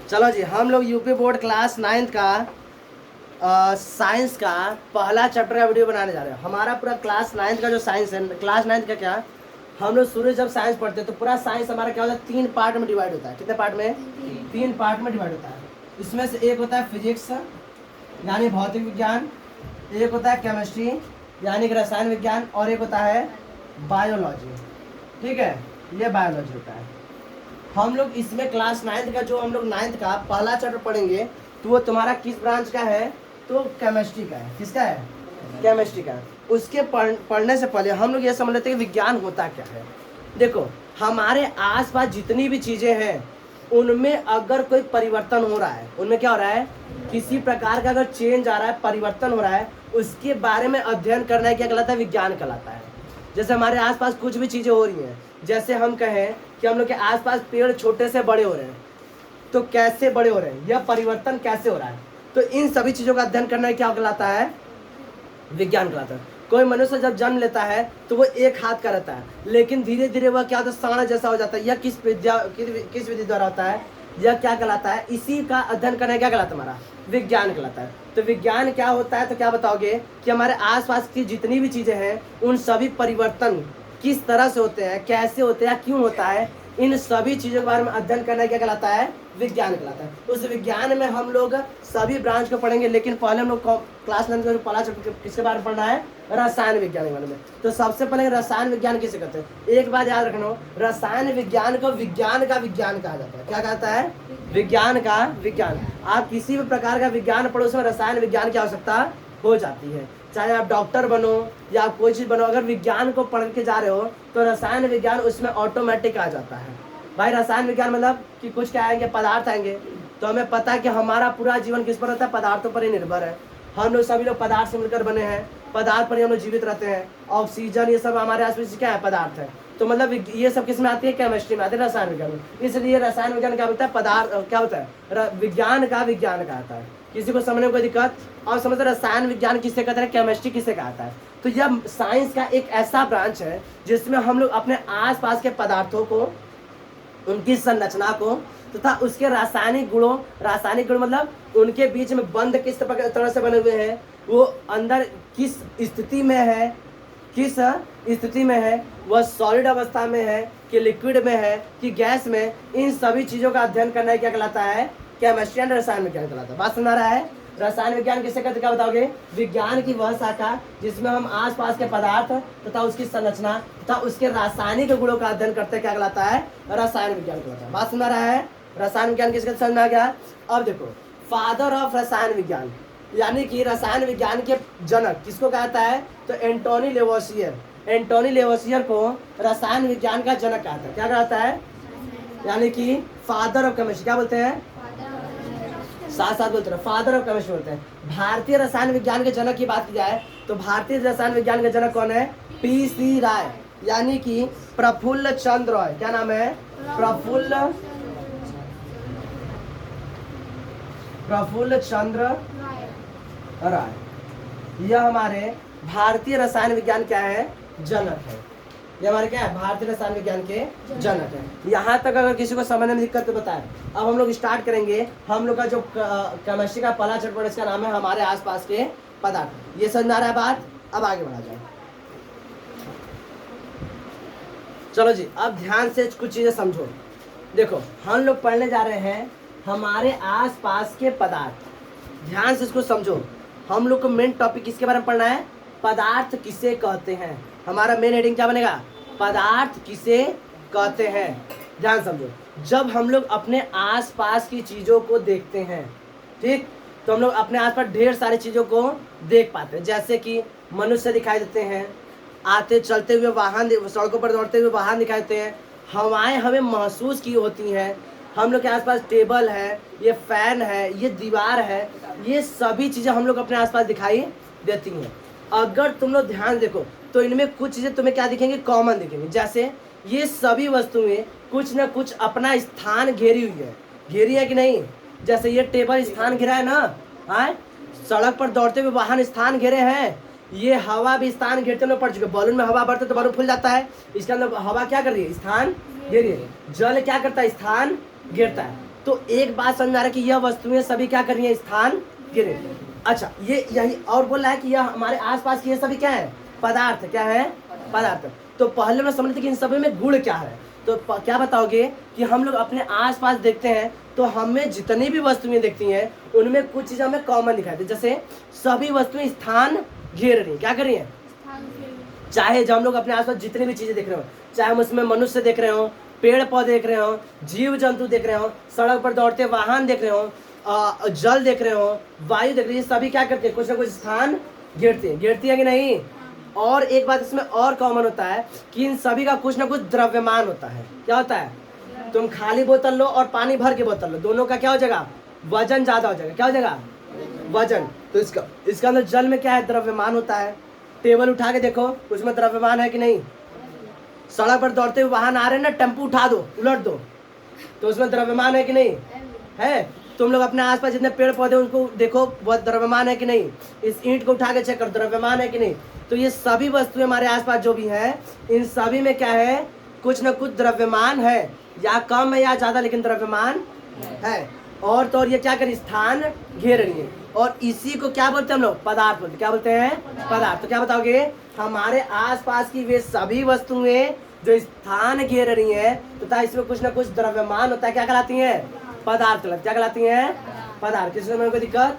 चलो जी, हम लोग यूपी बोर्ड क्लास 9th का साइंस का पहला चैप्टर का वीडियो बनाने जा रहे हैं। हमारा पूरा क्लास 9th का जो साइंस है, क्लास 9th का क्या, हम लोग शुरू जब साइंस पढ़ते हैं तो पूरा साइंस हमारा क्या होता है, 3 पार्ट में डिवाइड होता है। कितने पार्ट में? 3 पार्ट में डिवाइड होता है। इसमें से एक होता है फिजिक्स यानी भौतिक विज्ञान, एक होता है केमिस्ट्री यानी कि रसायन विज्ञान, और एक होता है बायोलॉजी। ठीक है, ये बायोलॉजी होता है। हम लोग इसमें क्लास 9th का जो हम लोग 9th का पहला चैप्टर पढ़ेंगे तो वो तुम्हारा किस ब्रांच का है, तो केमिस्ट्री का है। किसका है? केमिस्ट्री का। उसके पढ़ने से पहले हम लोग ये समझ लेते हैं कि विज्ञान होता क्या है। देखो, हमारे आसपास जितनी भी चीज़ें हैं उनमें अगर कोई परिवर्तन हो रहा है, उनमें क्या हो रहा है, किसी प्रकार का अगर चेंज आ रहा है, परिवर्तन हो रहा है, उसके बारे में अध्ययन करना है, क्या कहलाता है? विज्ञान कहलाता है। जैसे हमारे आसपास कुछ भी चीज़ें हो रही हैं, जैसे हम कहें कि हम लोग के आसपास पेड़ छोटे से बड़े हो रहे हैं, तो कैसे बड़े हो रहे हैं, यह परिवर्तन कैसे हो रहा है, तो इन सभी चीज़ों का अध्ययन करना क्या कहलाता है? विज्ञान कहलाता है। कोई मनुष्य जब जन्म लेता है तो वो एक हाथ का रहता है, लेकिन धीरे धीरे वह क्या होता है, सांड जैसा हो जाता है। यह किस विधि द्वारा होता है? यह क्या कहलाता है? इसी का अध्ययन करना क्या कहलाता है? हमारा विज्ञान कहलाता है। तो विज्ञान क्या होता है, तो क्या बताओगे कि हमारे आसपास की जितनी भी चीज़ें हैं उन सभी परिवर्तन किस तरह से होते हैं, कैसे होते हैं, क्यों होता है, इन सभी चीज़ों के बारे में अध्ययन करना क्या कहलाता है? विज्ञान कहलाता है। उस विज्ञान में हम लोग सभी ब्रांच को पढ़ेंगे, लेकिन पहले हम लोग क्लास 9 का जो पहला चैप्टर किसके बारे में पढ़ना है? रसायन विज्ञान के बारे में। तो सबसे पहले रसायन विज्ञान किसे कहते हैं? एक बात याद रखना, रसायन विज्ञान को विज्ञान का विज्ञान कहा जाता है। क्या कहता है? विज्ञान का विज्ञान। आप किसी भी प्रकार का विज्ञान पढ़ो उसमें रसायन विज्ञान की आवश्यकता हो जाती है। चाहे आप डॉक्टर बनो या आप कोई चीज़ बनो, अगर विज्ञान को पढ़ के जा रहे हो तो रसायन विज्ञान उसमें ऑटोमेटिक आ जाता है। भाई रसायन विज्ञान मतलब कि कुछ क्या आएंगे, पदार्थ आएंगे, तो हमें पता है कि हमारा पूरा जीवन किस पर रहता है? पदार्थों पर ही निर्भर है। हम लोग सभी लोग पदार्थ से मिलकर बने हैं, पदार्थ पर ही हम लोग जीवित रहते हैं। ऑक्सीजन ये सब हमारे आसपास क्या है? पदार्थ है। तो मतलब ये सब किस में आती है? केमिस्ट्री में आती है, रसायन विज्ञान में। इसलिए रसायन विज्ञान क्या होता है? पदार्थ क्या होता है? विज्ञान का विज्ञान कहता है। किसी को समझने में कोई दिक्कत? और समझते रसायन विज्ञान किसे कहते हैं, केमिस्ट्री किसे कहता है? तो यह साइंस का एक ऐसा ब्रांच है जिसमें हम लोग अपने आसपास के पदार्थों को, उनकी संरचना को तथा उसके रासायनिक गुण मतलब उनके बीच में बंध किस तरह से बने हुए हैं, वो अंदर किस स्थिति में है, किस स्थिति में है, वह सॉलिड अवस्था में है कि लिक्विड में है कि गैस में, इन सभी चीज़ों का अध्ययन करना है क्या कहलाता है? केमिस्ट्री एंड रसायन विज्ञान कहलाता है। बात सुना रहा है? रसायन विज्ञान किसे कहते, क्या बताओगे? विज्ञान की वह शाखा जिसमें हम आसपास के पदार्थ तथा उसकी संरचना तथा उसके रासायनिक गुणों का अध्ययन करते हैं, क्या कहलाता है? रसायन विज्ञान कहलाता है। बात सुना रहा है? रसायन विज्ञान किसके समझ में आ गया? अब देखो, फादर ऑफ रसायन विज्ञान यानी कि रसायन विज्ञान के जनक किसको कहता है? तो एंटोनी लेवोसियर। एंटोनी लेवोसियर को रसायन विज्ञान का जनक कहता है। क्या कहता है? यानी कि फादर ऑफ केमिस्ट्री। क्या बोलते हैं? साथ साथ बोलते हैं, फादर ऑफ केमिस्ट्री बोलते हैं। भारतीय रसायन विज्ञान के जनक की बात की जाए तो भारतीय रसायन विज्ञान के जनक कौन है? पीसी राय यानी कि प्रफुल्ल चंद्र राय। क्या नाम है? प्रफुल्ल चंद्र राय। यह हमारे भारतीय रसायन विज्ञान क्या है? जनक है। ये हमारे क्या है? भारतीय रसायन विज्ञान के जनक है। यहाँ तक अगर किसी को समझने में दिक्कत तो बताएं। अब हम लोग स्टार्ट करेंगे हम लोग का जो केमिस्ट्री का पहला चैप्टर, इसका नाम है हमारे आसपास के पदार्थ। ये समझ में आ रहा है बात? अब आगे बढ़ा जाए। चलो जी, अब ध्यान से कुछ चीजें समझो। देखो, हम लोग पढ़ने जा रहे हैं हमारे आसपास के पदार्थ। ध्यान से इसको समझो। हम लोग को मेन टॉपिक किसके बारे में पढ़ना है? पदार्थ किसे कहते हैं। हमारा मेन हेडिंग क्या बनेगा? पदार्थ किसे कहते हैं। ध्यान समझो, जब हम लोग अपने आसपास की चीज़ों को देखते हैं, ठीक, तो हम लोग अपने आसपास ढेर सारी चीज़ों को देख पाते हैं। जैसे कि मनुष्य दिखाई देते हैं, आते चलते हुए वाहन, सड़कों पर दौड़ते हुए वाहन दिखाई देते हैं, हवाएं हमें महसूस की होती हैं, हम लोग के आसपास टेबल है, ये फैन है, ये दीवार है, ये सभी चीज़ें हम लोग अपने आसपास दिखाई देती हैं। अगर तुम लोग ध्यान देखो तो इनमें कुछ चीज़ें तुम्हें क्या दिखेंगी? कॉमन दिखेंगी। जैसे ये सभी वस्तुएं कुछ न कुछ अपना स्थान घेरी हुई है। घेरी है कि नहीं? जैसे ये टेबल स्थान घेरा है ना, हाँ, सड़क पर दौड़ते हुए वाहन स्थान घेरे हैं, ये हवा भी स्थान घेरते हुए पड़ चुके। बलून में हवा भरते तो बलून फूल जाता है, इसके अंदर हवा क्या कर रही है? स्थान घेरी है। जल क्या करता है? स्थान गिरता है। तो एक बात समझ आ रहा है कि यह वस्तुएं सभी क्या कर रही है, स्थान गिरे। अच्छा, ये यही और बोल रहा है कि यह हमारे आसपास की ये सभी क्या है, पदार्थ। क्या है, पदार्थ। तो पहले में समझते कि इन सभी में गुण क्या है। तो क्या बताओगे कि हम लोग अपने आसपास देखते हैं तो हमें जितनी भी वस्तुएं दिखती हैं उनमें कुछ चीज़ हमें कॉमन दिखाई देती है। जैसे सभी वस्तुएं स्थान घेर रही, क्या कर रही हैं, चाहे जब हम लोग अपने आसपास जितनी भी चीजें देख रहे हो, चाहे हम उसमें मनुष्य देख रहे हो, पेड़ पौधे देख रहे हो, जीव जंतु देख रहे हो, सड़क पर दौड़ते वाहन देख रहे हो, जल देख रहे हो, वायु देख रहे हो, ये सभी क्या करते हैं, कुछ ना कुछ स्थान घेरती है कि नहीं। और एक बात इसमें और कॉमन होता है कि इन सभी का कुछ ना कुछ द्रव्यमान होता है। क्या होता है, तुम खाली बोतल लो और पानी भर के बोतल लो, दोनों का क्या हो जाएगा, वजन ज्यादा हो जाएगा। क्या हो जाएगा, वजन। तो इसका अंदर जल में क्या है, द्रव्यमान होता है। टेबल उठा के देखो, उसमें द्रव्यमान है कि नहीं। सड़क पर दौड़ते हुए वाहन आ रहे हैं ना, टेम्पू उठा दो, उलट दो, तो उसमें द्रव्यमान है कि नहीं है। तुम लोग अपने आसपास जितने पेड़ पौधे उनको देखो, बहुत द्रव्यमान है कि नहीं। इस ईंट को उठा के चेक कर, द्रव्यमान है कि नहीं। तो ये सभी वस्तुएं हमारे आसपास जो भी है, इन सभी में क्या है, कुछ न कुछ द्रव्यमान है, या कम है या ज्यादा, लेकिन द्रव्यमान है। और तो और ये क्या करें, स्थान घेर रही है। और इसी को क्या बोलते हैं हम लोग, पदार्थ बोलते हैं। क्या बोलते हैं, पदार्थ। तो क्या बताओगे, हमारे आसपास की वे सभी वस्तुएं जो स्थान घेर रही हैं तथा इसमें कुछ ना कुछ द्रव्यमान होता है, क्या कहलाती हैं, पदार्थ। क्या कहलाती हैं, पदार्थ। किसी में कोई दिक्कत,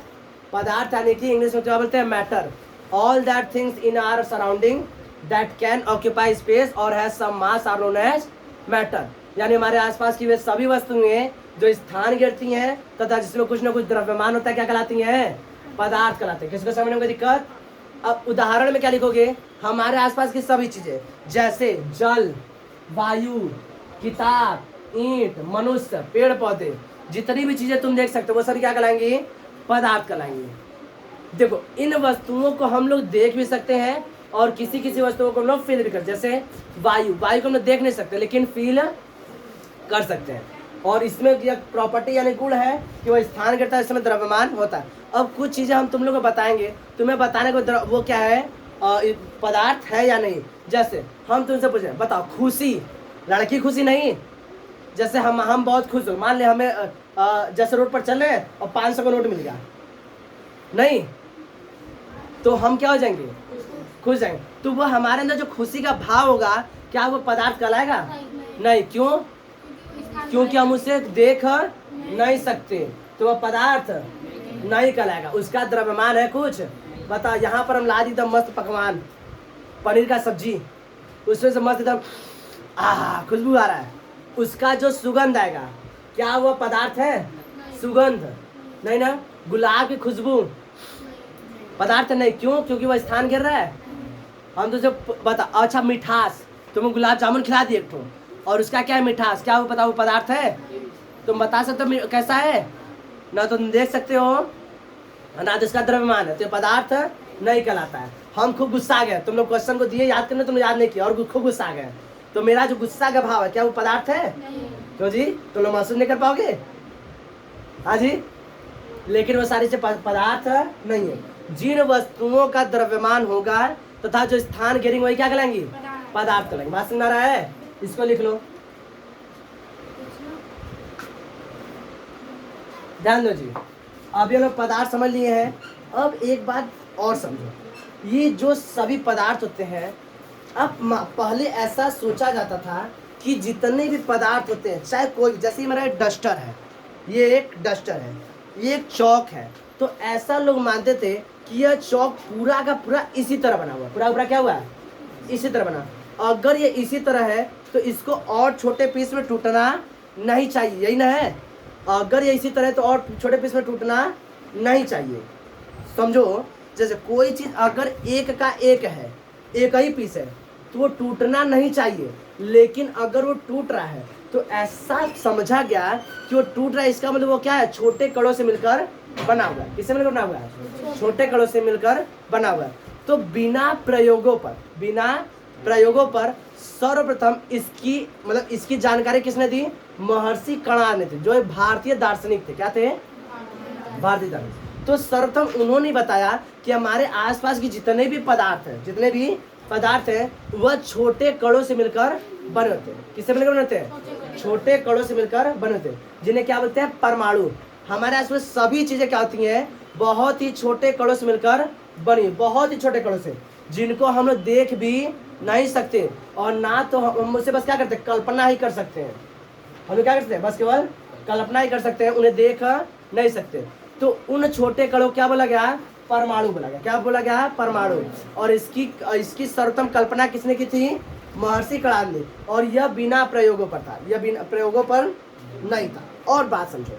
पदार्थ यानी कि इंग्लिश में क्या बोलते हैं, matter. All that things in our surrounding that can occupy space और has some mass are known as matter. यानी हमारे आसपास की वे सभी वस्तुएं जो स्थान घेरती हैं तथा जिसमें कुछ ना कुछ द्रव्यमान होता है, क्या कहलाती हैं, पदार्थ कहलाते हैं। किसको समझने में कोई दिक्कत। अब उदाहरण में क्या लिखोगे, हमारे आसपास की सभी चीजें, जैसे जल, वायु, किताब, ईंट, मनुष्य, पेड़ पौधे, जितनी भी चीजें तुम देख सकते हो वो सभी क्या कहलाएंगी, पदार्थ कहलाएंगी। देखो, इन वस्तुओं को हम लोग देख भी सकते हैं और किसी किसी वस्तुओं को हम लोग फील भी करते हैं। जैसे वायु को हम लोग देख नहीं सकते लेकिन फील कर सकते हैं। और इसमें यह प्रॉपर्टी यानी गुण है कि वह स्थान करता है, इसमें द्रव्यमान होता है। अब कुछ चीज़ें हम तुम लोग को बताएंगे, तुम्हें बताने को वो क्या है, पदार्थ है या नहीं। जैसे हम तुमसे पूछे, बताओ खुशी, लड़की खुशी नहीं। जैसे हम बहुत खुश हो, मान ले हमें जैसे रोड पर चल रहे हैं और 500 का नोट मिल गया, नहीं तो हम क्या हो जाएंगे, खुश जाएंगे। तो वो हमारे अंदर जो खुशी का भाव होगा, क्या वो पदार्थ कहलाएगा, नहीं। क्यों, क्योंकि हम उसे देख नहीं सकते, तो वह पदार्थ नहीं कहलाएगा। उसका द्रव्यमान है कुछ। बता, यहाँ पर हम ला दी एकदम मस्त पकवान, पनीर का सब्जी, उसमें से मस्त एकदम खुशबू आ रहा है, उसका जो सुगंध आएगा, क्या वह पदार्थ है, सुगंध नहीं ना। गुलाब की खुशबू पदार्थ नहीं, क्यों, क्योंकि वह स्थान घेर रहा है। हम तुझे बता, अच्छा मिठास, तुम्हें गुलाब जामुन खिला दिए एक ठो और उसका क्या है, मिठास, क्या वो बताओ पदार्थ है। तुम बता सकते हो कैसा है ना, तुम देख सकते हो ना, तो इसका द्रव्यमान है, तो पदार्थ नहीं कहलाता है। हम खूब गुस्सा आ गए, तुम लोग क्वेश्चन को दिए याद करने, तुम याद नहीं किया और खूब गुस्सा आ गए, तो मेरा जो गुस्सा का भाव है, क्या वो पदार्थ है, क्यों जी, तुम लोग महसूस नहीं कर पाओगे, हाँ जी। लेकिन वो सारी से पदार्थ नहीं है। जिन वस्तुओं का द्रव्यमान होगा तथा जो स्थान घेरेंगे वही क्या कहलाएंगी, पदार्थ कहलाएंगे। बात समझ रहा है, इसको लिख लो, ध्यान दो जी। अभी हम लोग पदार्थ समझ लिए हैं। अब एक बात और समझो, ये जो सभी पदार्थ होते हैं, अब पहले ऐसा सोचा जाता था कि जितने भी पदार्थ होते हैं, चाहे कोई, जैसे मेरा डस्टर है, ये एक डस्टर है, ये एक चौक है, तो ऐसा लोग मानते थे कि यह चौक पूरा का पूरा इसी तरह बना हुआ, पूरा क्या हुआ है, इसी तरह बना। अगर ये इसी तरह है तो इसको और छोटे पीस में टूटना नहीं चाहिए, यही ना है। अगर ये इसी तरह है तो और छोटे पीस में टूटना नहीं चाहिए, समझो। जैसे कोई चीज़ अगर एक का एक है, एक ही पीस है, तो वो टूटना नहीं चाहिए, लेकिन अगर वो टूट रहा है तो ऐसा समझा गया कि वो टूट रहा है, इसका मतलब वो क्या है, छोटे कणों से मिलकर बना हुआ है। किससे मिलकर बना हुआ है, छोटे कणों से मिलकर बना हुआ है। तो बिना प्रयोगों पर सर्वप्रथम इसकी जानकारी किसने दी, महर्षि कणाद ने दी, जो भारतीय दार्शनिक थे। क्या थे, भारतीय दार्शनिक। तो सर्वप्रथम उन्होंने बताया कि हमारे आसपास की जितने भी पदार्थ हैं वह छोटे कणों से मिलकर बने होते हैं। किससे मिलकर बने होते हैं? छोटे कणों से मिलकर बने होते हैं, जिन्हें क्या बोलते हैं? परमाणु। हमारे आसपास सभी चीजें क्या होती हैं? बहुत ही छोटे कणों से मिलकर बनी, बहुत ही छोटे कणों से, जिनको हम लोग देख भी नहीं सकते, और ना तो हम उससे बस क्या करते हैं? कल्पना ही कर सकते हैं। हम लोग क्या करते हैं? बस केवल कल्पना ही कर सकते हैं, उन्हें देख नहीं सकते। तो उन छोटे कणों क्या बोला गया? परमाणु बोला गया। क्या बोला गया? परमाणु। और इसकी सर्वप्रथम कल्पना किसने की थी? महर्षि कणाद ने। और यह बिना प्रयोगों पर था, यह बिना प्रयोगों पर नहीं था। और बात समझो,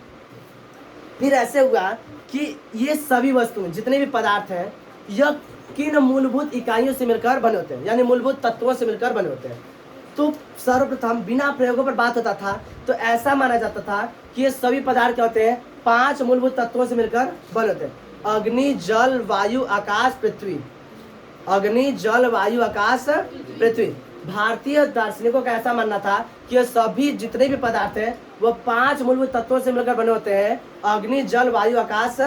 फिर ऐसे हुआ कि ये सभी वस्तुएं, जितने भी पदार्थ हैं, यह किन मूलभूत इकाइयों से मिलकर बने होते हैं, यानी मूलभूत तत्वों से मिलकर बने होते हैं। तो सर्वप्रथम बिना प्रयोगों पर बात होता था, तो ऐसा माना जाता था कि ये सभी पदार्थ क्या होते हैं? 5 मूलभूत तत्वों से मिलकर बने होते हैं। अग्नि, जल, वायु, आकाश, पृथ्वी। अग्नि, जल, वायु, आकाश, पृथ्वी। भारतीय दार्शनिकों का ऐसा मानना था कि ये सभी जितने भी पदार्थ हैं वो 5 मूलभूत तत्वों से मिलकर बने होते हैं। अग्नि, जल, वायु, आकाश,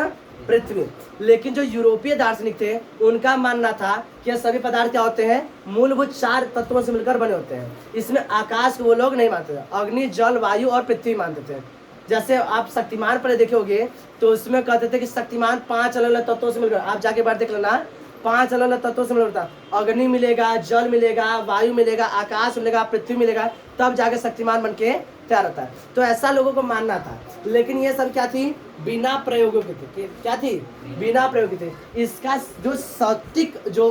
पृथ्वी। लेकिन जो यूरोपीय दार्शनिक थे, उनका मानना था कि ये सभी पदार्थ क्या होते हैं? मूलभूत 4 तत्वों से मिलकर बने होते हैं। इसमें आकाश को वो लोग नहीं मानते थे, अग्नि, जल, वायु और पृथ्वी मानते थे। जैसे आप शक्तिमान पर देखे होंगे, तो उसमें कहते थे कि शक्तिमान 5 अलग अलग तत्वों से मिलकर, आप जाके बार देख लेना, 5 अलग अलग तत्वों से मिलता। अग्नि मिलेगा, जल मिलेगा, वायु मिलेगा, आकाश मिलेगा, पृथ्वी मिलेगा, तब जाके शक्तिमान बन के तैयार होता है। तो ऐसा लोगों को मानना था। लेकिन ये सब क्या थी? बिना प्रयोगों की थी। क्या थी? बिना प्रयोग की थी। इसका जो सटीक जो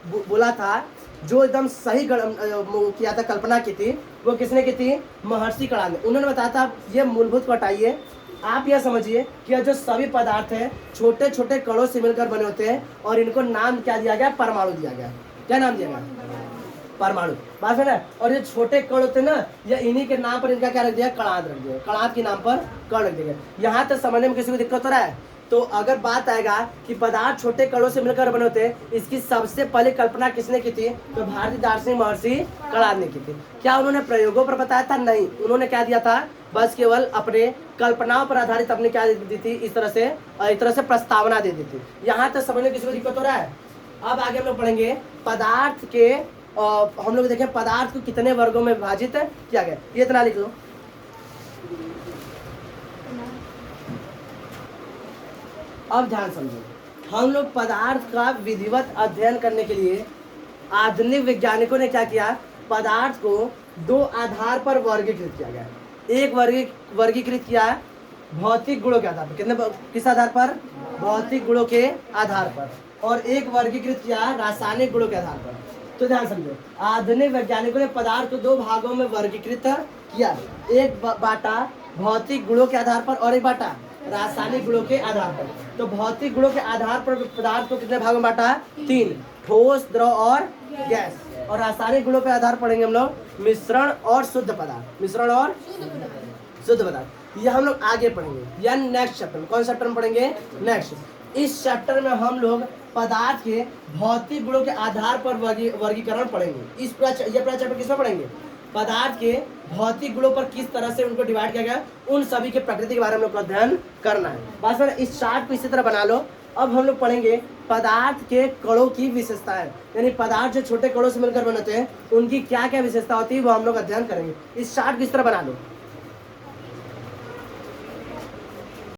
बोला था, जो एकदम सही किया था, कल्पना की थी, वो किसने की थी? महर्षि कणाद ने। उन्होंने बताया था ये मूलभूत को हटाइए, आप यह समझिए कि यह जो सभी पदार्थ हैं छोटे छोटे कणों से मिलकर बने होते हैं, और इनको नाम क्या दिया गया? परमाणु दिया गया। क्या नाम दिया गया? परमाणु। बात है ना। और ये छोटे कण होते हैं ना, या इन्हीं के नाम पर इनका क्या रख दिया? कणाद रख दिया। कणाद के नाम पर कण रख दिया। यहाँ तक समझने में किसी को दिक्कत हो रहा है? तो अगर बात आएगा कि पदार्थ छोटे कणों से मिलकर बने होते हैं, इसकी सबसे पहले कल्पना किसने की थी? तो भारतीय दार्शनिक महर्षि कणाद ने की थी। क्या उन्होंने प्रयोगों पर बताया था? नहीं। उन्होंने क्या दिया था? बस केवल अपने कल्पनाओं पर आधारित अपने क्या दी थी? इस तरह से प्रस्तावना दे दी थी। यहाँ तक समझने में किसी को दिक्कत हो रहा है? अब आगे हम लोग पढ़ेंगे पदार्थ के, हम लोग देखें पदार्थ को कितने वर्गों में विभाजित किया गया। ये इतना लिख लो। अब ध्यान समझो, हम लोग पदार्थ का विधिवत अध्ययन करने के लिए आधुनिक वैज्ञानिकों ने क्या किया? पदार्थ को 2 आधार पर वर्गीकृत किया गया। एक वर्गीकृत किया भौतिक गुणों के आधार पर। किस आधार पर? भौतिक गुणों के आधार पर। और एक वर्गीकृत किया रासायनिक गुणों के आधार पर। तो ध्यान समझो, आधुनिक वैज्ञानिकों ने पदार्थ को 2 भागों में वर्गीकृत किया। एक बाटा भौतिक गुणों के आधार पर, और एक बाटा रासायनिक गुणों के आधार पर। तो भौतिक गुणों के आधार पर पदार्थ को कितने भागों में बांटा? 3, ठोस, द्रव और गैस। और रासायनिक गुणों के आधार पढ़ेंगे हम लोग मिश्रण और शुद्ध पदार्थ। मिश्रण और शुद्ध पदार्थ, यह हम लोग आगे पढ़ेंगे, या नेक्स्ट चैप्टर में। कौन सा चैप्टर में पढ़ेंगे? नेक्स्ट। इस चैप्टर में हम लोग पदार्थ के भौतिक गुणों के आधार पर वर्गीकरण पढ़ेंगे। ये पूरा चैप्टर किसमें पढ़ेंगे? पदार्थ के भौतिक गुणों पर किस तरह से उनको डिवाइड किया गया, उन सभी के प्रकृति के बारे में हम लोग को अध्ययन करना है। बस इस चार्ट को इसी तरह बना लो। अब हम लोग पढ़ेंगे पदार्थ के कणों की विशेषताएं, यानी पदार्थ जो छोटे कणों से मिलकर बनते हैं उनकी क्या क्या विशेषता होती है, वो हम लोग अध्ययन करेंगे। इस चार्ट को इस तरह बना लो।